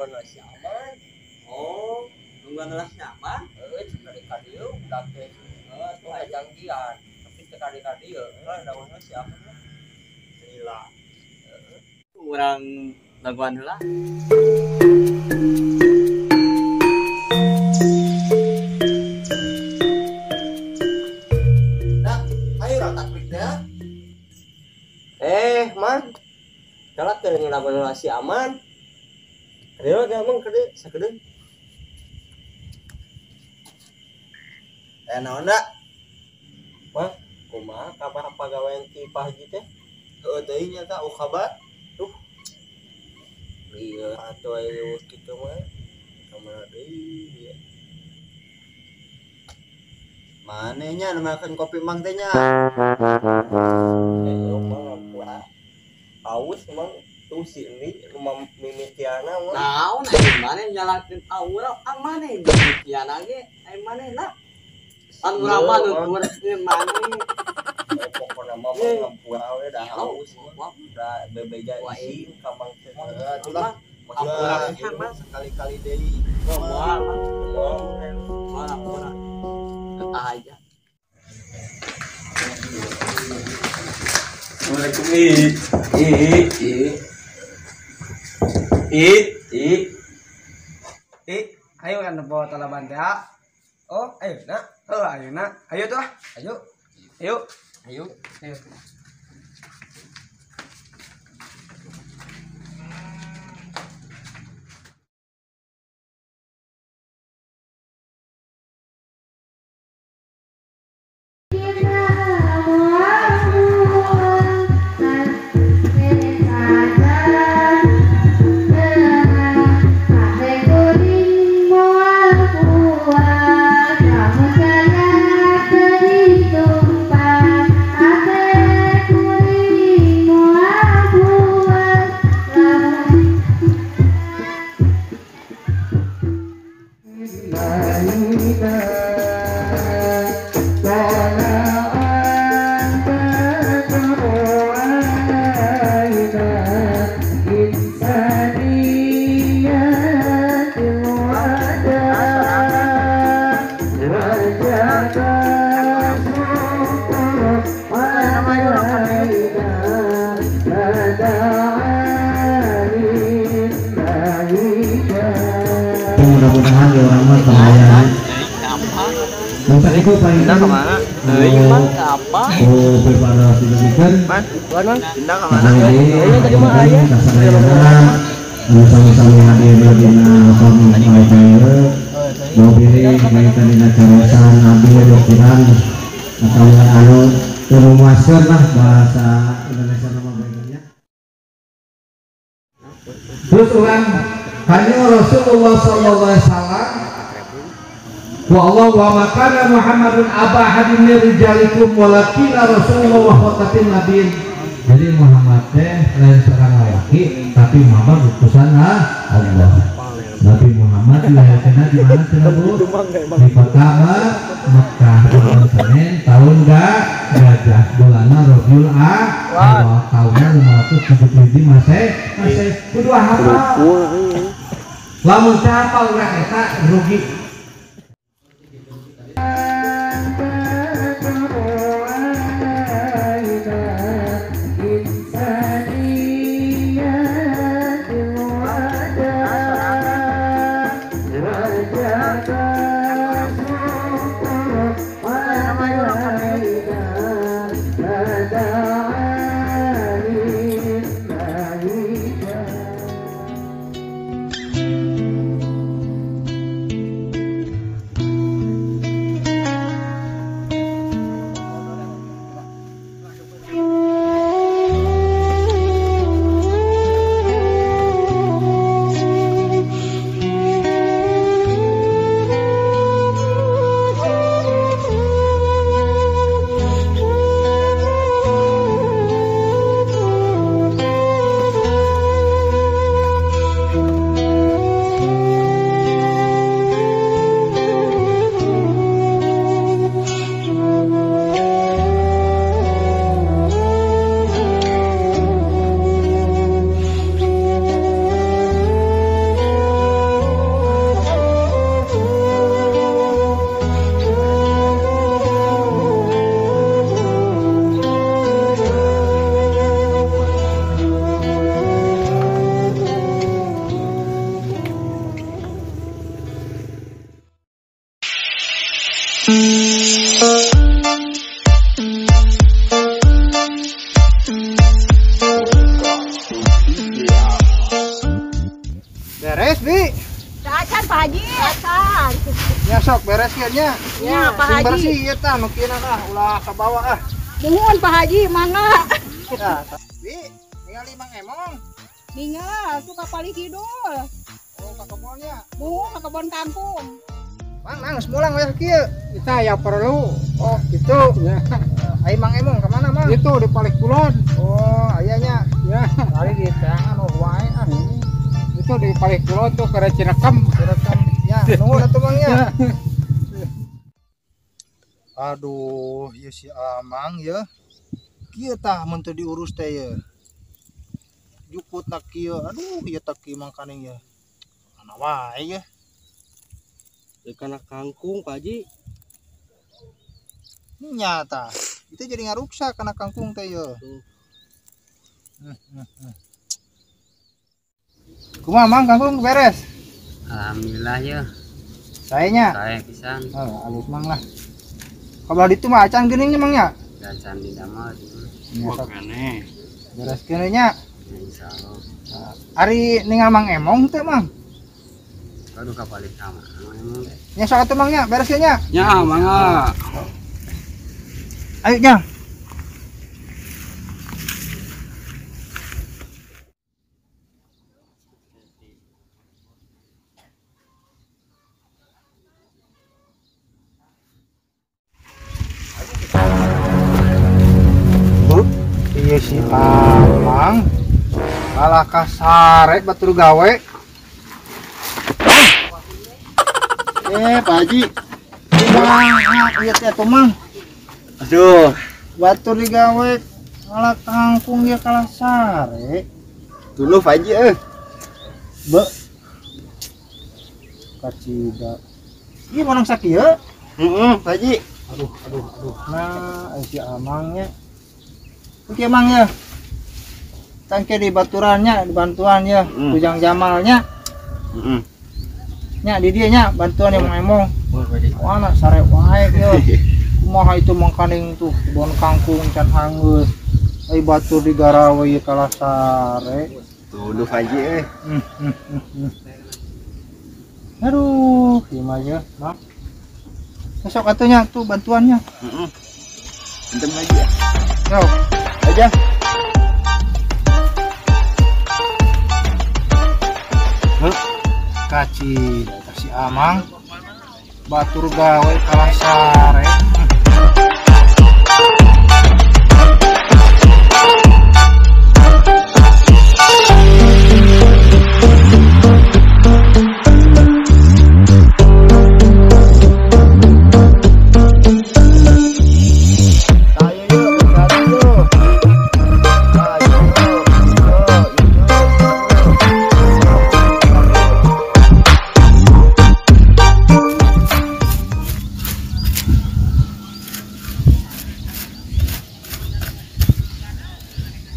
ngelawan si aman. Oh, nungguan lah nyaman. Sekali-kali udah ke tuh janjian. Tapi sekali-kali lawan si aman. Gila. Kurang laguan lah. Nah, ayo ratak piknya. Man. Kalau ke ngelawan si aman. Dia gampang kede, sakede. Naon da? Mah, kumaha kabar pagawean ti Pak Haji teh? Heuh teuing nya tah kabar. Iya atuh aya kitu mah. Kamana deui ya. Manehnya nu makan kopi mang teh nya? Mah aus emang tuh si ini rumah mimitiana mah. Naon aya maneh nyalakeun aura, maneh mimitiana ge aya manehna. Anu ramah nu kureun maneh. Pokoknya mah ngampura we dah haus udah bebeja isin kamang teh itulah maksudnya sekali-kali deui Moal kata aja. Assalamualaikum Ayo kan bawa talaban teh. Oh, ayo nak. Ayo nak. Ayo tuh. Ayo. Mudah-mudahan ya orang mah bahaya. Masa itu paling Pindah kemana? Mang apa? Oh, preparasi demikian. Man, pindah kemana? Ini tadi mah aya. Sama-sama hadir di Alhamdulillah. Mau pilih kaitan dengan carisan Nabi dokiran atau anu turun masker lah bahasa Indonesia nama baiknya. Terus orang hanya Rasulullah sallallahu alaihi wasallam wa Allah wa makana Muhammadun aba hadin min rijalikum walakin Rasulullah wa khatamin nabiyyin. Jadi Muhammad teh lain seorang laki tapi Muhammad utusan Allah. Nabi Muhammad dilahirkan di mana cenah Bu? Di kota Mekah bulan Senin tahun Gajah bulan Rabiul Awal tahun 577 Masehi. Kudu hafal. Lamun hafal urang eta rugi. Beres, Bi. Acan Pak Haji, acan. Ya sok beres nya. Ya, Pak Haji. Bersih ieu tah nu kieu ulah ka bawah ah. Nuhun Pak Haji, mangga. Ya, Bi, ningali Mang Emong. Ningal, suka paling kidul. Oh, ka kebonnya. Ke kebon kampung. Mang, geus mulang we kieu. Kita ya perlu. Oh, gitu. Ya. Ai Mang Emong ka mana, Mang? Itu di Palik Kulon. Oh, ayanya. Ya, kali di tangan wae ah. Itu di Palik Kulon tuh kere Cirekam. Ya, nuhun atuh Mang ya. Aduh, ya si Amang ya. Kieu tah mun teu diurus teh ya. Juput nak kieu. Aduh, ieu teh kieu mangkane ya. Mana wae ya. Karena kangkung Pak Haji. Nyata. Itu jadi ngaruksak kana kangkung teh ya. Kumaha Mang kangkung beres? Alhamdulillah ya. Sayanya. Saya pisan. Oh, alus Mang lah. Kabar ditu mah acan geuning Mang nya. Dan candi damel. Makane. Beres kene nya. Insyaallah. Ari ningal Mang Emong teh Mang. Aduh kapalik sama. Nya sok atuh Mang nya, beres nya. Ya, mangga. Ayo nya. Iya si Amang kalah kasare batur gawe. Pak Haji. Iya teh atuh Mang. Aduh, Batur digawe kalah kangkung ya kalah sare. dulu Pak Haji Be. Kacida. Ieu manang sakieu? Pak Haji. Aduh. Nah, si Amangnya. Oke Mang ya. Tangke di baturannya, di bantuan ya, Tujang Jamalnya. Nya di dia nya bantuan yang Emong. Wana sare wae kieu. Kumaha itu mangkaning tuh kebon kangkung can anggeus. Ai batur digarawe ieu kalah sare. Dulu Pak Haji Aduh, gimana ya, Mang? Besok atunya tuh bantuannya. Entem lagi ya. Yo, aja. Kaci si Amang batur gawe kalah sare.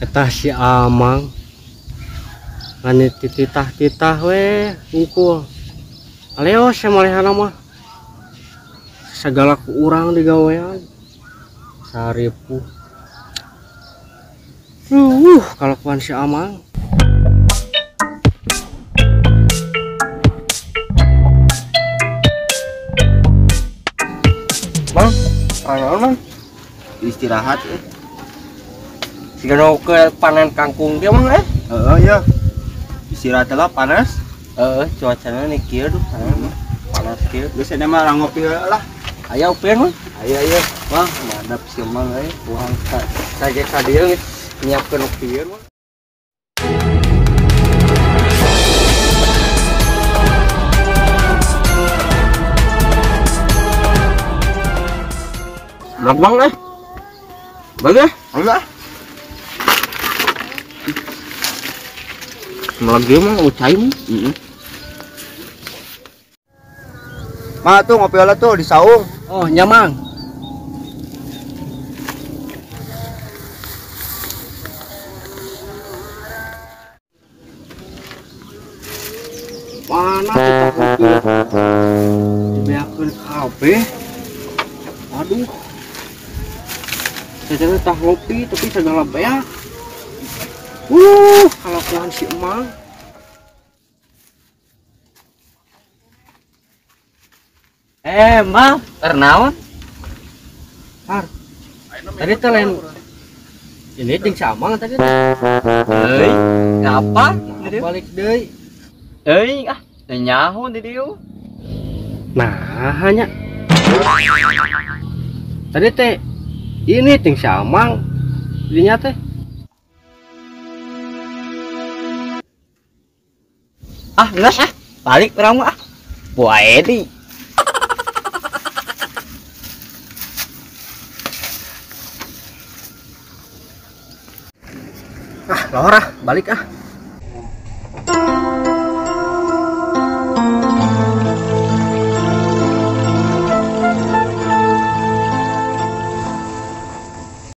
Eta si Amang ngani titah we ngukul aleo samalehana mah segala ku urang digawean saripu kalakuan si Amang. Mang, Mang Istirahat Sigano ke panen kangkung dia Mang ya. Istirahat lah panas. Cuacanya nih kieu tuh panas kieu. Geus cenah mah ngopi lah. Aya upian mah. Aya. Wah, madap si Mang puang saja ka dieu nyiapkeun upian mah. Bang Bang Enggak. Malam dia mah ucai mah. Mah tuh ngopi lah tuh di saung. Oh, nyamang. Mana kita kopi? Dibeakeun kafe. Aduh, jadi tah ngopi tapi segala beak. Kalakuan si emang. Mal, ternaon? Tadi teh lain ini jeung sama tadi. Euy, ngapa? Balik deui. Euy, nyaho di dieu. Nah, hanya tadi teh ini ting samang dinya teh. Enggak balik orang mah. Poe di. Lohor balik